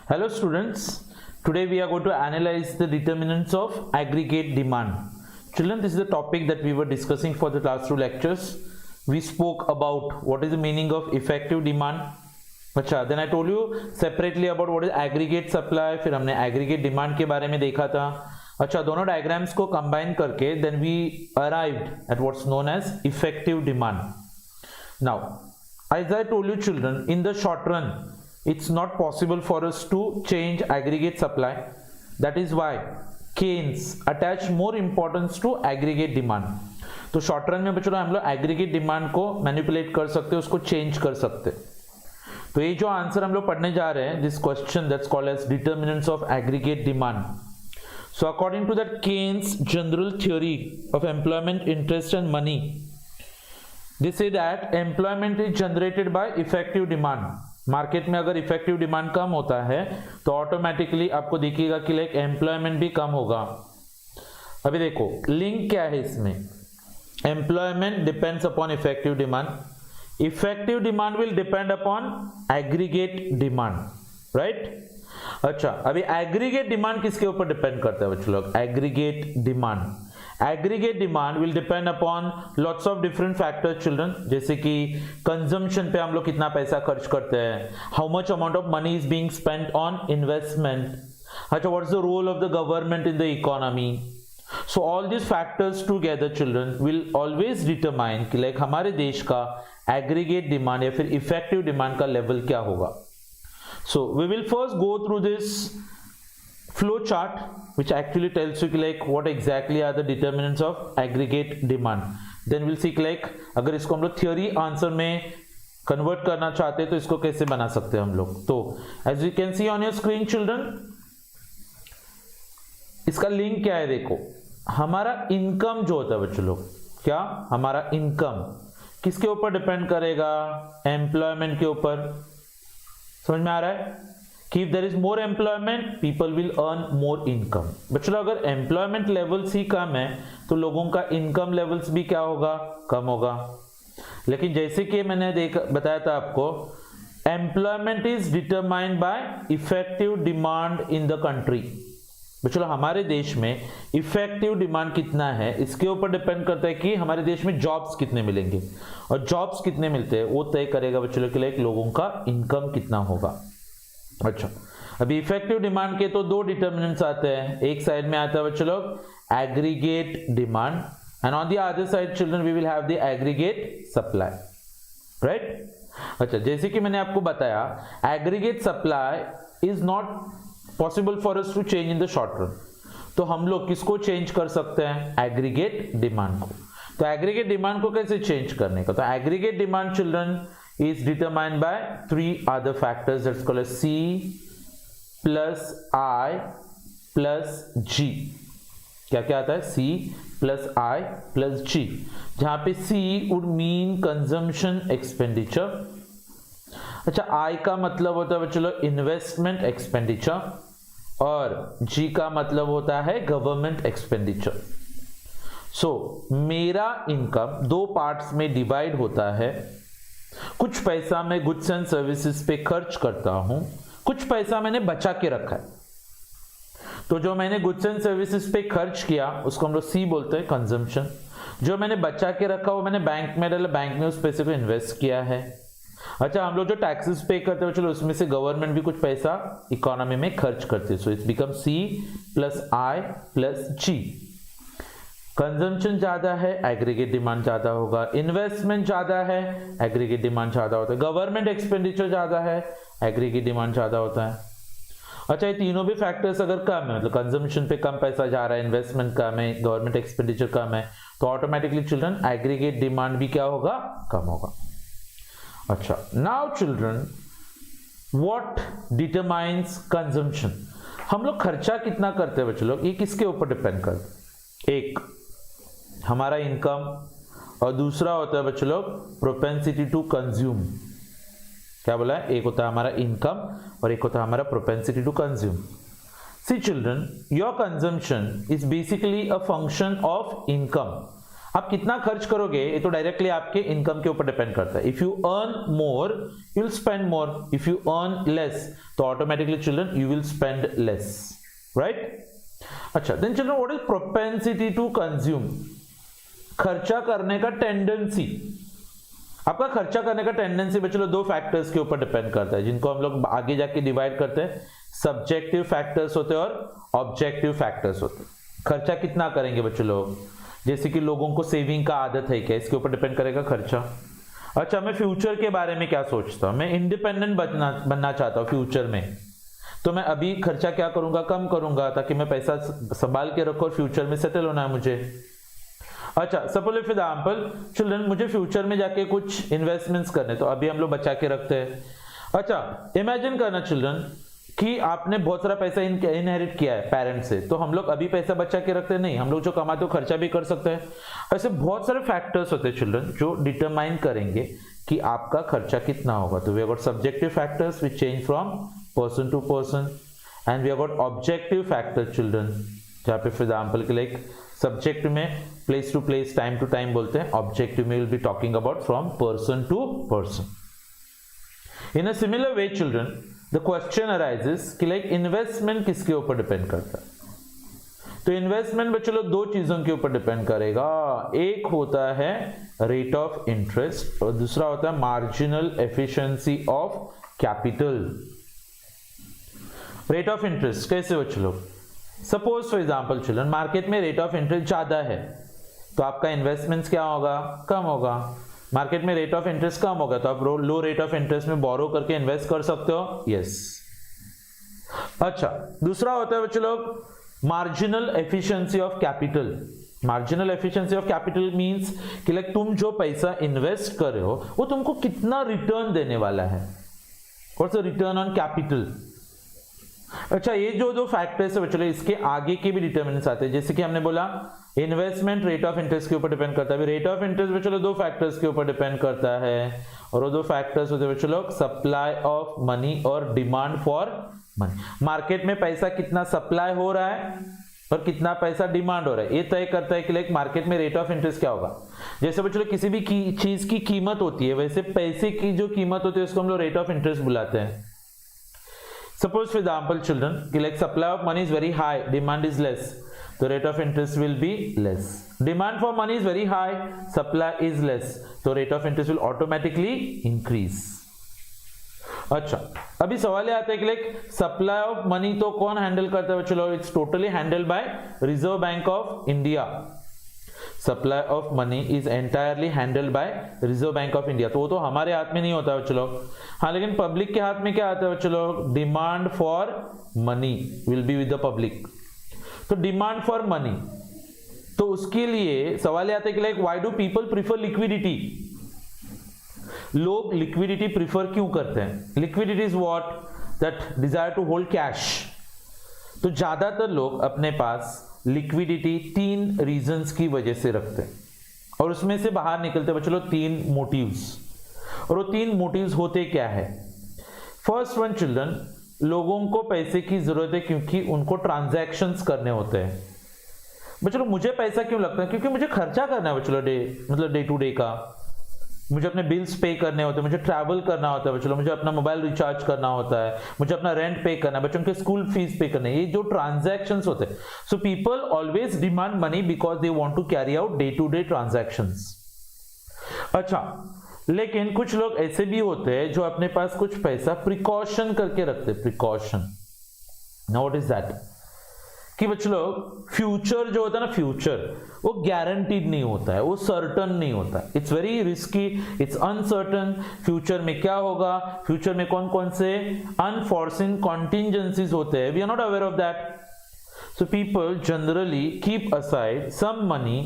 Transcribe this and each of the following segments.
Hello students, today we are going to analyze the determinants of aggregate demand. Children, this is the topic that we were discussing for the last two lectures. We spoke about what is the meaning of effective demand. अच्छा, then I told you separately about what is aggregate supply. फिर हमने aggregate demand के बारे में देखा था. अच्छा, दोनों diagrams को combine करके then we arrived at what's known as effective demand. Now, as I told you children, in the short run, it's not possible for us to change aggregate supply. That is why Keynes attach more importance to aggregate demand. तो short run में बच्चों हम लोग aggregate demand को manipulate कर सकते हैं, उसको चेंज कर सकते हैं. तो ये जो आंसर हम लोग पढ़ने जा रहे हैं, this question that's called as determinants of aggregate demand. So according to that Keynes general theory of employment, interest and money, they say that employment is generated by effective demand. Market में अगर effective demand कम होता है तो automatically आपको दिखेगा कि like employment भी कम होगा. अभी देखो लिंक क्या है इसमें. Employment depends upon effective demand. Effective demand will depend upon aggregate demand, right. अच्छा, अभी एग्रीगेट डिमांड किसके ऊपर डिपेंड करता है बच्चों लोग? Aggregate demand. Aggregate demand will depend upon lots of different factors children, जैसे कि कंजम्पशन पे हम लोग कितना पैसा खर्च करते हैं, how much amount of money is being spent on investment. अच्छा, what is the role of the government in the economy. So all this factors together children will always determine कि लाइक हमारे देश का एग्रीगेट डिमांड या फिर effective demand का level क्या होगा. So we will first go through this flow chart which actually tells you like what exactly are the determinants of aggregate demand. Then we'll see like अगर इसको हम लोग theory answer में convert करना चाहते हैं तो इसको कैसे बना सकते हैं हम लोग. तो as you can see on your screen children, इसका लिंक क्या है देखो. हमारा इनकम जो होता है बच्चों लोग, क्या हमारा इनकम किसके ऊपर डिपेंड करेगा? एम्प्लॉयमेंट के ऊपर. समझ में आ रहा है कि if there is more employment, people will earn more income. बच्चों अगर एम्प्लॉयमेंट लेवल्स ही कम है तो लोगों का इनकम लेवल्स भी क्या होगा? कम होगा. लेकिन जैसे कि मैंने बताया था आपको, employment is determined bye effective demand in the country. बच्चों हमारे देश में इफेक्टिव डिमांड कितना है इसके ऊपर डिपेंड करता है कि हमारे देश में जॉब्स कितने मिलेंगे, और जॉब्स कितने मिलते हैं वो तय करेगा बच्चों के लिए लोगों का इनकम कितना होगा. अच्छा, अभी इफेक्टिव डिमांड के तो दो डिटर्मिनेंट्स आते हैं. एक साइड में आता है बच्चों लोग aggregate demand, and on the other side children we will have the aggregate supply, right. अच्छा, जैसे कि मैंने आपको बताया aggregate supply is not possible for us to change in the short run. तो हम लोग किसको चेंज कर सकते हैं? एग्रीगेट डिमांड को. तो एग्रीगेट डिमांड को कैसे चेंज करने का? तो aggregate demand children is determined by three other factors, that's called as C plus I plus G. क्या क्या आता है? C plus I plus G, जहां पे C would mean consumption expenditure. अच्छा, I का मतलब होता है बच्चों लोग इन्वेस्टमेंट एक्सपेंडिचर, और G का मतलब होता है गवर्नमेंट एक्सपेंडिचर. सो मेरा इनकम दो पार्ट्स में डिवाइड होता है. कुछ पैसा मैं गुड्स एंड सर्विसेज पे खर्च करता हूं, कुछ पैसा मैंने बचा के रखा है. तो जो मैंने गुड्स एंड सर्विसेज पे खर्च किया उसको हम लोग सी बोलते हैं कंजम्पशन. जो मैंने बचा के रखा वो मैंने बैंक में डाला, बैंक ने उस पैसे को इन्वेस्ट किया है. अच्छा, हम लोग जो टैक्सेस पे करते हैं चलो उसमें से गवर्नमेंट भी कुछ पैसा इकोनॉमी में खर्च करती है. So it's become C plus I plus G. Consumption ज्यादा है, एग्रीगेट डिमांड ज्यादा होगा. इन्वेस्टमेंट ज्यादा है, एग्रीगेट डिमांड ज्यादा होता है. गवर्नमेंट एक्सपेंडिचर ज्यादा है, एग्रीगेट डिमांड ज्यादा होता है. अच्छा, ये तीनों भी फैक्टर्स अगर कम है, मतलब कंजम्पशन पे कम पैसा जा रहा है, इन्वेस्टमेंट कम है, गवर्नमेंट एक्सपेंडिचर कम है, तो ऑटोमेटिकली चिल्ड्रन एग्रीगेट डिमांड भी क्या होगा? कम होगा. अच्छा, now children what determines consumption. हम लोग खर्चा कितना करते हैं बच्चों लोग, ये किसके ऊपर डिपेंड करता है? एक हमारा इनकम, और दूसरा होता है बच्चों लोग प्रोपेंसिटी टू कंज्यूम. क्या बोला है? एक होता है हमारा इनकम और एक होता है हमारा propensity to consume. See children, your consumption is basically a function of income. आप कितना खर्च करोगे ये तो डायरेक्टली आपके इनकम के ऊपर डिपेंड करता है. If you earn more you will spend more, if you earn less तो automatically children you will spend less, right. अच्छा, then children what is propensity to consume? खर्चा करने का टेंडेंसी. आपका खर्चा करने का टेंडेंसी बच्चों दो फैक्टर्स के ऊपर डिपेंड करता है, जिनको हम लोग आगे जाके डिवाइड करते हैं. सब्जेक्टिव फैक्टर्स होते हैं और ऑब्जेक्टिव फैक्टर्स होते हैं. खर्चा कितना करेंगे बच्चों लोग, जैसे कि लोगों को सेविंग का आदत है क्या, इसके ऊपर डिपेंड करेगा खर्चा. अच्छा, मैं फ्यूचर के बारे में क्या सोचता हूं, मैं इंडिपेंडेंट बनना चाहता हूं फ्यूचर में, तो मैं अभी खर्चा क्या करूंगा, कम करूंगा, ताकि मैं पैसा संभाल के रखूं और फ्यूचर में सेटल होना है मुझे. अच्छा, सपोज फॉर एग्जांपल चिल्ड्रन मुझे फ्यूचर में जाके कुछ इन्वेस्टमेंट्स करने, तो अभी हम लोग बचा के रखते हैं. अच्छा, इमेजिन करना चिल्ड्रन कि आपने बहुत सारा पैसा इनहेरिट किया है पेरेंट्स से, तो हम लोग अभी पैसा बचा के रखते नहीं, हम लोग जो कमाते हो खर्चा भी कर सकते हैं. ऐसे बहुत सारे फैक्टर्स होते हैं चिल्ड्रन जो डिटरमाइन करेंगे कि आपका खर्चा कितना होगा. तो we have got subjective factors which change from person to person, and we have got objective factor children, जहां पे फॉर एग्जांपल के लाइक सब्जेक्ट में place to place, time to time बोलते हैं, ऑब्जेक्टिव में will be talking about from person to person. In a similar way children the question arises कि like investment किसके ऊपर डिपेंड करता है. तो इन्वेस्टमेंट बच्चों लोग दो चीजों के ऊपर डिपेंड करेगा. एक होता है रेट ऑफ इंटरेस्ट और दूसरा होता है marginal efficiency of capital. Rate of interest कैसे बच्चों लोग, suppose for example children market में रेट ऑफ इंटरेस्ट ज्यादा है तो आपका इन्वेस्टमेंट्स क्या होगा, कम होगा. मार्केट में रेट ऑफ इंटरेस्ट कम होगा तो आप लो रेट ऑफ इंटरेस्ट में बोरो करके इन्वेस्ट कर सकते हो. यस. अच्छा, दूसरा होता है बच्चों लोग marginal efficiency of capital. Marginal efficiency of capital means कि लाइक तुम जो पैसा इन्वेस्ट कर रहे हो वो तुमको कितना रिटर्न देने वाला है, what's the return on capital. अच्छा, ये जो दो फैक्टर्स है बच्चों इसके आगे के भी डिटरमिनेंट्स आते हैं. जैसे कि हमने बोला इन्वेस्टमेंट रेट ऑफ इंटरेस्ट के ऊपर डिपेंड करता है. रेट ऑफ इंटरेस्ट बच्चों दो फैक्टर्स के ऊपर डिपेंड करता है और वो दो फैक्टर्स होते हैं बच्चों लोग सप्लाई ऑफ मनी और डिमांड फॉर मनी. मार्केट में पैसा कितना सप्लाई हो रहा है और कितना पैसा डिमांड हो रहा है, ये तय करता है कि लाइक मार्केट में रेट ऑफ इंटरेस्ट क्या होगा. जैसे बच्चों लोग किसी भी चीज की कीमत होती है, वैसे पैसे की जो कीमत होती है उसको हम लोग रेट ऑफ इंटरेस्ट बुलाते हैं. Suppose for example children like supply of money is very high, demand is less, so rate of interest will be less. Demand for money is very high, supply is less, so rate of interest will automatically increase. अच्छा, अभी सवाल ये आता है कि like supply of money तो कौन handle करता है बच्चों लोग, it's totally handled by reserve bank of India. Supply of money is entirely handled by reserve bank of India. तो वो तो हमारे हाथ में नहीं होता है बच्चों लोग. हाँ, लेकिन पब्लिक के हाथ में क्या आता है बच्चों लोग, demand for money will be with the public. तो डिमांड फॉर मनी, तो उसके लिए सवाल आता है कि like why do people prefer liquidity. लोग लिक्विडिटी प्रीफर क्यों करते हैं. Liquidity is what, that desire to hold cash. तो ज्यादातर लोग अपने पास लिक्विडिटी तीन रीजंस की वजह से रखते हैं और उसमें से बाहर निकलते बच्चों लोग तीन मोटिव्स. और वो तीन मोटिव्स होते क्या है. फर्स्ट वन चिल्ड्रन, लोगों को पैसे की जरूरत है क्योंकि उनको ट्रांजैक्शंस करने होते हैं. बच्चों लोग मुझे पैसा क्यों लगता है, क्योंकि मुझे खर्चा करना है बच्चों मतलब डे टू डे का. मुझे अपने बिल्स पे करने होते हैं, मुझे ट्रैवल करना होता है बच्चों, मुझे अपना मोबाइल रिचार्ज करना होता है, मुझे अपना रेंट पे करना है, बच्चों के स्कूल फीस पे करना है. ये जो ट्रांजैक्शंस होते हैं, so people always demand money because they want to carry out day to day transactions. अच्छा, लेकिन कुछ लोग ऐसे भी होते हैं जो अपने पास कुछ पैसा प्रिकॉशन करके रखते हैं. Precaution, now what is that, कि बच्चों लोग फ्यूचर जो होता है ना, फ्यूचर वो गारंटीड नहीं होता है, वो सर्टन नहीं होता है. It's very risky, it's uncertain. Future में क्या होगा, फ्यूचर में कौन कौन से अनफॉर्सिन कॉन्टिंजेंसीज होते हैं, we are not aware of that. So people generally keep aside some money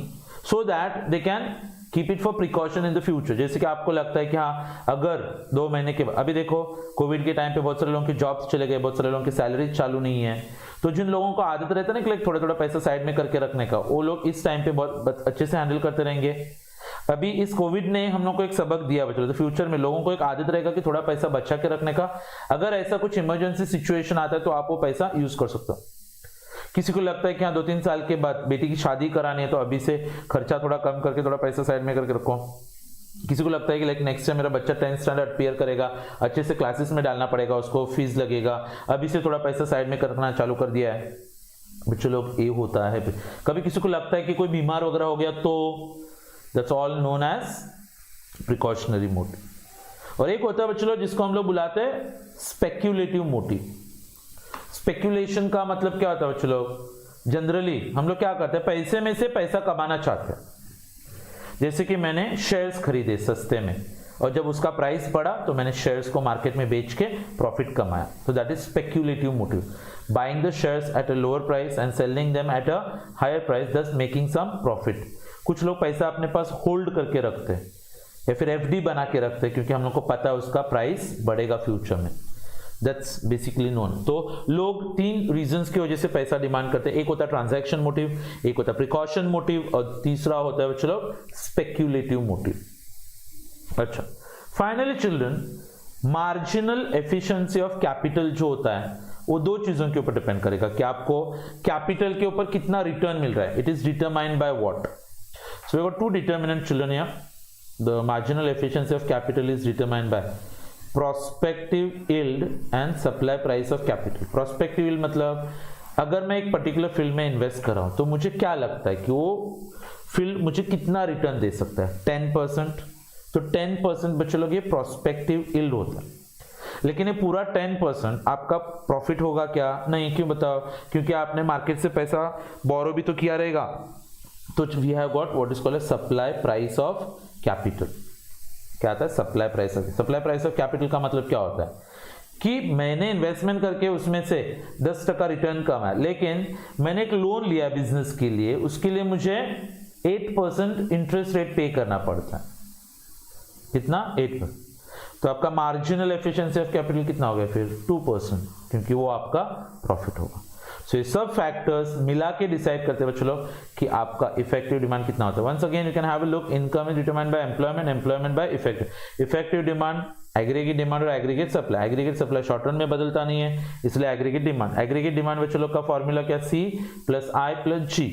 so that they can keep it for precaution in the future. जैसे कि आपको लगता है कि हाँ, अगर 2 महीने के बाद, अभी देखो कोविड के टाइम पे बहुत सारे लोगों की जॉब्स चले गए, बहुत सारे लोगों की सैलरी चालू नहीं है, तो जिन लोगों को आदत रहता है ना कि थोड़ा थोड़ा पैसा साइड में करके रखने का, वो लोग इस टाइम पे बहुत अच्छे से हैंडल करते रहेंगे. अभी इस कोविड ने हम लोग को एक सबक दिया बच्चों, तो फ्यूचर में लोगों को एक आदत रहेगा कि थोड़ा पैसा बचा के रखने का. अगर ऐसा कुछ इमरजेंसी सिचुएशन आता है तो आप वो पैसा यूज कर सकते हो. किसी को लगता है कि हाँ 2-3 साल के बाद बेटी की शादी करानी है तो अभी से खर्चा थोड़ा कम करके थोड़ा पैसा साइड में करके रखो। किसी को लगता है कि लाइक नेक्स्ट टाइम मेरा बच्चा 10th स्टैंडर्ड अपीयर करेगा, अच्छे से क्लासेस में डालना पड़ेगा, उसको फीस लगेगा, अभी से थोड़ा पैसा साइड में रखना चालू कर दिया है। बच्चों लोग ये होता है। कभी किसी को लगता है कि कोई बीमार वगैरह हो गया तो that's all known as precautionary motive. और एक होता है बच्चों लोग जिसको हम लोग बुलाते हैं स्पेक्यूलेटिव मोटिव। स्पेक्यूलेशन का मतलब क्या होता है बच्चों लोग? जनरली हम लोग क्या करते हैं, पैसे में से पैसा कमाना चाहते हैं। जैसे कि मैंने शेयर्स खरीदे सस्ते में और जब उसका प्राइस बढ़ा तो मैंने शेयर्स को मार्केट में बेच के प्रॉफिट कमाया, तो that is speculative motive. Buying the shares at a lower price and selling them at a higher price, thus making some profit. कुछ लोग पैसा अपने पास होल्ड करके रखते हैं या फिर एफडी बना के रखते हैं क्योंकि हम लोग को पता है उसका प्राइस बढ़ेगा फ्यूचर में। That's basically known. तो लोग 3 रीजंस की वजह से पैसा डिमांड करते हैं। एक होता है ट्रांजैक्शन मोटिव, एक होता है प्रिकॉशन मोटिव और तीसरा होता है बच्चों लोग स्पेक्यूलेटिव मोटिव। अच्छा, finally children, marginal efficiency of capital जो होता है वो 2 चीजों के ऊपर डिपेंड करेगा कि आपको कैपिटल के ऊपर कितना रिटर्न मिल रहा है। It is determined by what? So we got 2 determinant children here. The marginal efficiency of capital is determined by prospective yield and supply price of capital. Prospective yield मतलब अगर मैं एक पर्टिकुलर फील्ड में invest कर रहा हूं तो मुझे क्या लगता है कि वो फील्ड मुझे कितना रिटर्न दे सकता है। 10%, तो 10% बच्चों लोग ये प्रोस्पेक्टिव यील्ड होता है। लेकिन ये पूरा 10% आपका प्रॉफिट होगा क्या? नहीं। क्यों बताओ? क्योंकि आपने मार्केट से पैसा बोरो भी तो किया रहेगा। तो we have got what is called supply price of capital. क्या आता है? Supply price of. Supply price of capital का मतलब क्या होता है कि मैंने इन्वेस्टमेंट करके उसमें से 10% रिटर्न कमाया, लेकिन मैंने एक लोन लिया बिजनेस के लिए, उसके लिए मुझे 8% इंटरेस्ट रेट पे करना पड़ता है। कितना? 8%। तो आपका मार्जिनल एफिशिएंसी ऑफ कैपिटल कितना हो गया फिर? 2%, क्योंकि वो आपका प्रॉफिट होगा। सो ये सब फैक्टर्स मिला के डिसाइड करते हैं बच्चों लोग कि आपका इफेक्टिव डिमांड कितना होता है। Once again you can have a look, income is determined by employment, employment by effective. Effective demand aggregate demand और aggregate supply. Aggregate supply short run में बदलता नहीं है, इसलिए एग्रीगेट डिमांड। एग्रीगेट डिमांड बच्चों लोग का फॉर्मूला क्या? C + I + G।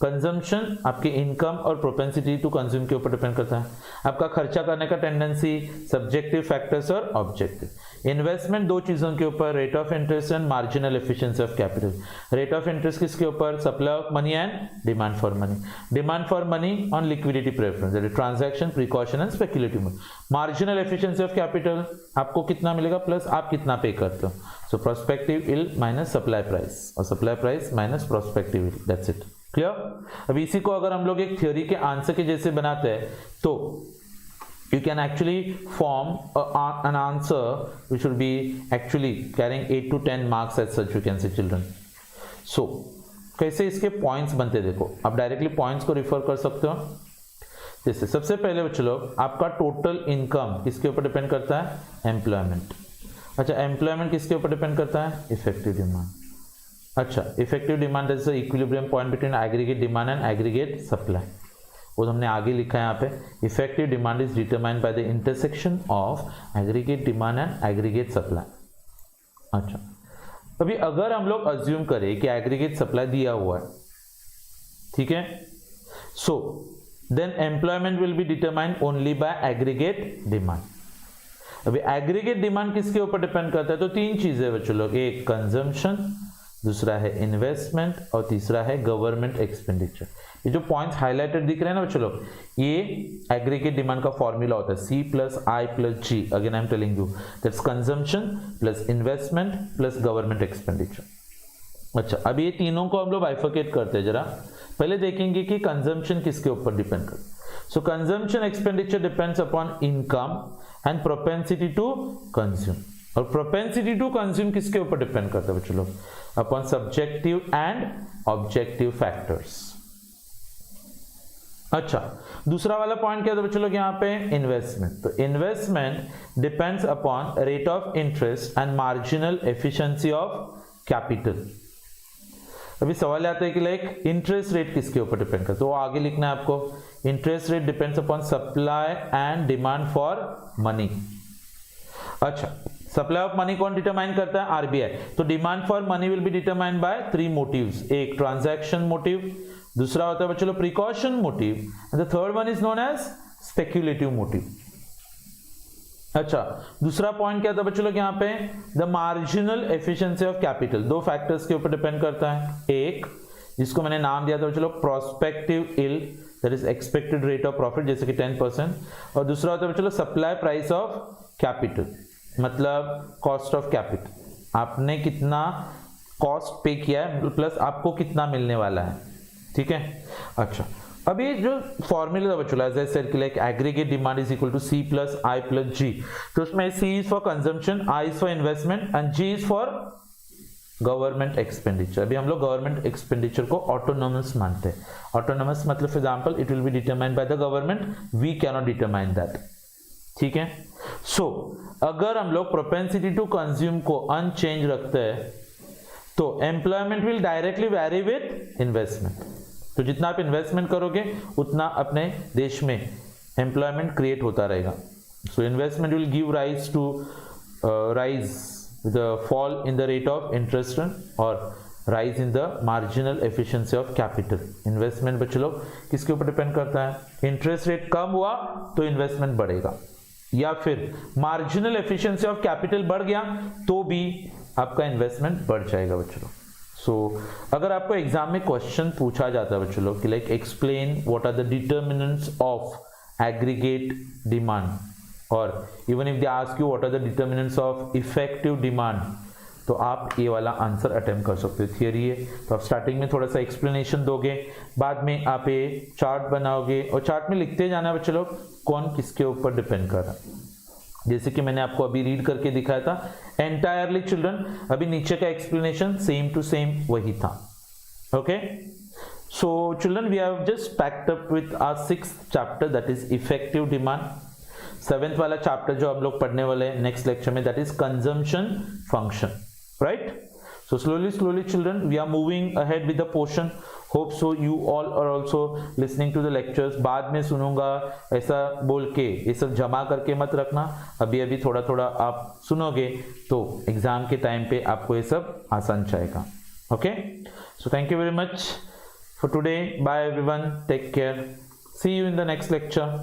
कंजम्पशन आपकी इनकम और प्रोपेंसिटी टू कंज्यूम के ऊपर डिपेंड करता है। आपका खर्चा करने का टेंडेंसी, सब्जेक्टिव फैक्टर्स और ऑब्जेक्टिव। इन्वेस्टमेंट 2 चीजों के ऊपर, rate of interest and marginal efficiency of capital. Rate of interest किसके ऊपर? Supply of money and demand for money. Demand for money on liquidity preference, that is transaction, precaution and speculative mode. Marginal efficiency of capital आपको कितना मिलेगा plus आप कितना pay करते हो। So prospective yield minus supply price और supply price minus prospective yield, that's it. Clear? अब इसी को अगर हम लोग एक थ्योरी के आंसर के जैसे बनाते हैं तो you can actually form an answer which will be actually carrying 8 to 10 marks as such, you can say children. So कैसे इसके पॉइंट्स बनते देखो, आप डायरेक्टली पॉइंट्स को रिफर कर सकते हो। जैसे सबसे पहले बच्चों लोग आपका टोटल इनकम किसके ऊपर डिपेंड करता है? एम्प्लॉयमेंट। अच्छा, एम्प्लॉयमेंट किसके ऊपर डिपेंड करता है? Effective demand. अच्छा, effective demand is the equilibrium point between aggregate demand and aggregate supply. वो हमने आगे लिखा है यहाँ पे। Effective demand is determined by the intersection of aggregate demand and aggregate supply. अच्छा, अभी अगर हम लोग अज्यूम करें कि एग्रीगेट सप्लाई दिया हुआ है, ठीक है, so then employment will be determined only by aggregate demand. अभी एग्रीगेट डिमांड किसके ऊपर डिपेंड करता है? तो 3 चीजें बच्चों लोग, एक कंजम्पशन, दूसरा है इन्वेस्टमेंट और तीसरा है गवर्नमेंट एक्सपेंडिचर। ये जो पॉइंट्स हाईलाइटेड दिख रहे हैं ना बच्चों लोग, ये एग्रीगेट डिमांड का फॉर्मूला होता है C + I + G। Again I am telling you that's consumption plus investment plus government expenditure. अच्छा, अब ये तीनों को हम लोग बाइफरकेट करते हैं। जरा पहले देखेंगे कि कंजम्पशन किसके ऊपर डिपेंड करता है। So consumption expenditure depends upon income and propensity to consume. और प्रोपेंसिटी टू कंज्यूम किसके ऊपर डिपेंड करता है बच्चों लोग? Upon subjective and objective factors. अच्छा, दूसरा वाला पॉइंट क्या था बच्चों लोग यहाँ पे? इन्वेस्टमेंट। तो investment depends upon rate of interest and marginal efficiency of capital. अभी सवाल आता है कि लाइक इंटरेस्ट रेट किसके ऊपर डिपेंड करता है? तो वो आगे लिखना है आपको। Interest rate depends upon supply and demand for money. अच्छा, सप्लाई ऑफ मनी कौन डिटरमाइन करता है? आरबीआई। तो demand for money will be determined by 3 motives, एक ट्रांजैक्शन मोटिव, दूसरा होता है बच्चों precaution motive, and the third one is known as speculative motive. अच्छा, दूसरा पॉइंट क्या था बच्चों लोग यहाँ पे? The marginal efficiency of capital. 2 factors के ऊपर डिपेंड करता है, एक जिसको मैंने नाम दिया था बच्चों लोग prospective yield, that is expected rate of profit, जैसे कि 10%, और दूसरा होता है बच्चों लोग सप्लाई प्राइस ऑफ कैपिटल, मतलब कॉस्ट ऑफ कैपिटल, आपने कितना कॉस्ट पे किया है प्लस आपको कितना मिलने वाला है। ठीक है। अच्छा, अभी जो फॉर्मूला था बच्चों एज आई सेड कि like aggregate demand is equal to C plus I plus G, तो उसमें C is for consumption, I is for investment and G is for government expenditure. अभी हम लोग गवर्नमेंट एक्सपेंडिचर को autonomous मानते हैं। Autonomous मतलब for example it will be determined by the government, we can not determine that. ठीक है। So अगर हम लोग प्रोपेंसिटी टू कंज्यूम को अनचेंज रखते हैं तो employment will directly vary with investment. तो जितना आप इन्वेस्टमेंट करोगे उतना अपने देश में एम्प्लॉयमेंट क्रिएट होता रहेगा। So investment will give rise to rise with a fall in the rate of interest or rise in the marginal efficiency of capital। Investment बच्चे लोग किसके ऊपर डिपेंड करता है? इंटरेस्ट रेट कम हुआ तो इन्वेस्टमेंट बढ़ेगा, या फिर मार्जिनल एफिशिएंसी ऑफ कैपिटल बढ़ गया तो भी आपका इन्वेस्टमेंट बढ़ जाएगा बच्चों लोग। सो अगर आपको एग्जाम में क्वेश्चन पूछा जाता है बच्चों लोग कि like explain what are the determinants of aggregate demand, और even if they ask you what are the determinants of effective demand, तो आप ये वाला आंसर अटेम्प्ट कर सकते हो। थियरी है तो आप स्टार्टिंग में थोड़ा सा एक्सप्लेनेशन दोगे, बाद में आप ये चार्ट बनाओगे और चार्ट में लिखते जाना है बच्चे लोग कौन किसके ऊपर डिपेंड कर रहा है। जैसे कि मैंने आपको अभी रीड करके दिखाया था एंटायरली चिल्ड्रन, अभी नीचे का एक्सप्लेनेशन सेम टू सेम वही था। Okay, so children we have just packed up with our 6th chapter that is effective demand. 7th वाला चैप्टर जो हम लोग पढ़ने वाले हैं नेक्स्ट लेक्चर में that is consumption function, right? So slowly children we are moving ahead with the portion. Hope so you all are also listening to the lectures। बाद में सुनूंगा ऐसा बोल के ये सब जमा करके मत रखना, अभी अभी थोड़ा थोड़ा आप सुनोगे तो एग्जाम के टाइम पे आपको ये सब आसान जाएगा। Okay, so thank you very much for today, bye everyone, take care, see you in the next lecture.